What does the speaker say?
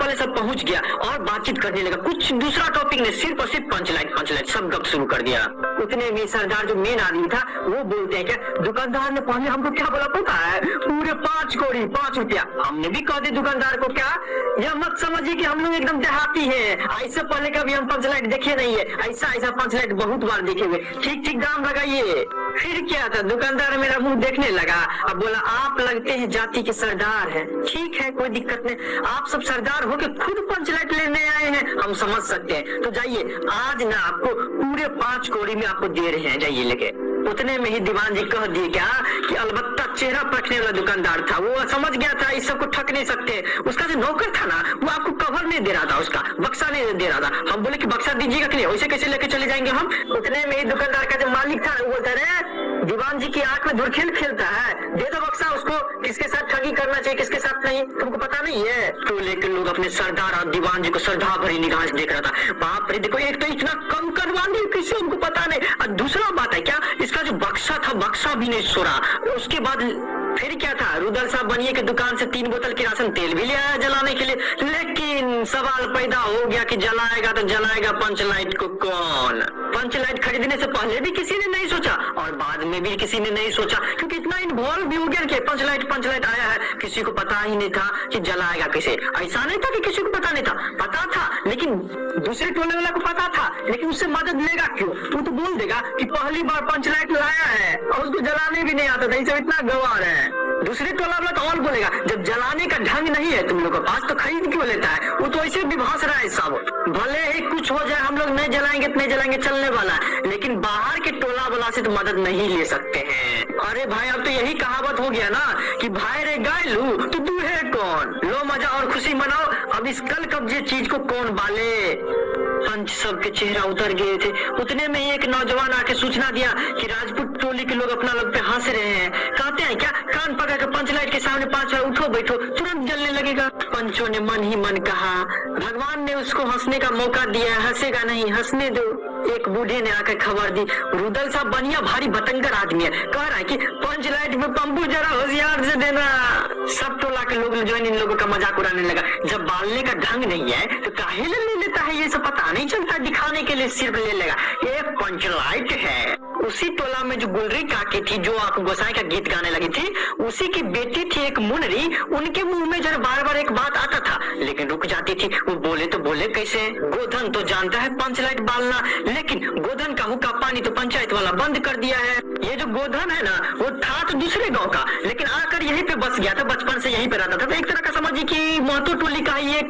पहले सब पहुंच गया और बातचीत करने लगा, कुछ दूसरा टॉपिक नहीं, सिर्फ और सिर्फ पंचलाइट सब गप शुरू कर दिया। उतने में सरदार जो मेन आदमी था वो बोलते हैं क्या, दुकानदार ने पहले हमको क्या बोला पता है, पूरे 5 कौड़ी 5 रुपया। हमने भी कह दिया दुकानदार को, क्या यह मत समझिए कि हम लोग एकदम देहाती है, ऐसे पहले कभी हम पंचलाइट देखे नहीं है, ऐसा पंचलाइट बहुत बार देखे हुए, ठीक दाम लगाइए। फिर क्या था, दुकानदार मेरा मुंह देखने लगा, अब बोला आप लगते हैं जाति के सरदार हैं, ठीक है कोई दिक्कत नहीं, आप सब सरदार हो के खुद पंचलाइट लेने आए हैं, हम समझ सकते हैं, तो जाइए आज ना आपको पूरे 5 कौड़ी में आपको दे रहे हैं, जाइए लेके। उतने में ही दीवान जी कह दिए क्या कि अलबत्ता चेहरा रखने वाला दुकानदार था, वो समझ गया था इस सबको ठग नहीं सकते। उसका जो नौकर था ना वो आपको कवर नहीं दे रहा था, उसका बक्सा नहीं दे रहा था। हम बोले कि बक्सा दीजिएगा कि नहीं, वैसे कैसे लेके चले जाएंगे हम। उतने में ही दुकानदार का जो मालिक था वो बोलता रहे दीवान जी की आंख में धुरखेल खेलता है, दे दो बक्सा उसको, किसके साथ ठगी करना चाहिए किसके साथ नहीं तुमको पता नहीं है। तो लेकिन लोग अपने सरदार और दीवान जी को श्रद्धा भरी निगाह से देख रहा था, बाप रे देखो एक तो इतना कम करवा दी किसी हमको पता नहीं, और दूसरा बात है क्या इसका जो बक्सा था बक्सा भी नहीं छोड़ा। उसके बाद फिर क्या था, रुदल साहब बनिए की दुकान से 3 बोतल किरासन तेल भी ले आया जलाने के लिए, लेकिन सवाल पैदा हो गया कि जलाएगा तो जलाएगा पंचलाइट को कौन। पंचलाइट खरीदने से पहले भी किसी ने नहीं सोचा और बाद में भी किसी ने नहीं सोचा, क्योंकि इतना इन्वॉल्व भी हो गया कि पंचलाइट आया है, किसी को पता ही नहीं था कि जलाएगा कैसे। ऐसा नहीं था कि किसी को पता नहीं था, पता था लेकिन दूसरे टोले वाला को पता था, लेकिन उससे मदद लेगा क्यों, वो तो बोल देगा कि पहली बार पंचलाइट लाया है और उसको जलाने भी नहीं आता था, इसे इतना गवार है। दूसरे टोला वाला तो और बोलेगा जब जलाने का ढंग नहीं है तुम लोगों के पास तो खरीद क्यों लेता है, वो तो ऐसे भी भास रहा है सब, भले ही कुछ हो जाए हम लोग नहीं जलाएंगे चलने वाला है, लेकिन बाहर के टोला वाला से तो मदद नहीं ले सकते हैं। अरे भाई अब तो यही कहावत हो गया ना कि भाई रे गाय लू तो तू है कौन, लो मजा और खुशी मनाओ, अब इस कल कब्जे चीज को कौन बाले। पंच सबके चेहरा उतर गए थे। उतने में एक नौजवान आके सूचना दिया कि राजपूत टोली के लोग अपना लोग पे हंस रहे हैं, कहते हैं क्या कान पकड़ के पंचलाइट के सामने 5 बार उठो बैठो तुरंत जलने लगेगा। पंचों ने मन ही मन कहा भगवान ने उसको हंसने का मौका दिया, हंसेगा नहीं, हंसने दो। एक बूढ़े ने आकर खबर दी, रुदल साहब बनिया भारी बतंगर आदमी है, कह रहा है कि पंचलाइट में पंपू जरा होशियार से देना। सब टोला के लोग जो इन लोगों का मजाक उड़ाने लगा, जब बालने का ढंग नहीं है तो काहे ले लेता है, ये सब पता नहीं चलता, दिखाने के लिए सिर्फ ले लेगा, ये पंचलाइट है। उसी टोला में जो गुलरी काकी थी जो आप गोसाई का गीत गाने लगी थी, उसी की बेटी थी एक मुनरी, उनके मुंह में जरा बार बार एक बात आता था लेकिन रुक जाती थी, वो बोले तो बोले कैसे। गोधन तो जानता है पंचलाइट बालना, लेकिन गोधन का हुक्का पानी तो पंचायत वाला बंद कर दिया है। ये जो गोधन है ना वो था तो दूसरे गांव का, लेकिन आकर यहीं पे बस गया था, बचपन से यहीं पे रहता था, तो एक तरह का समझिए कि महतो टोली का ये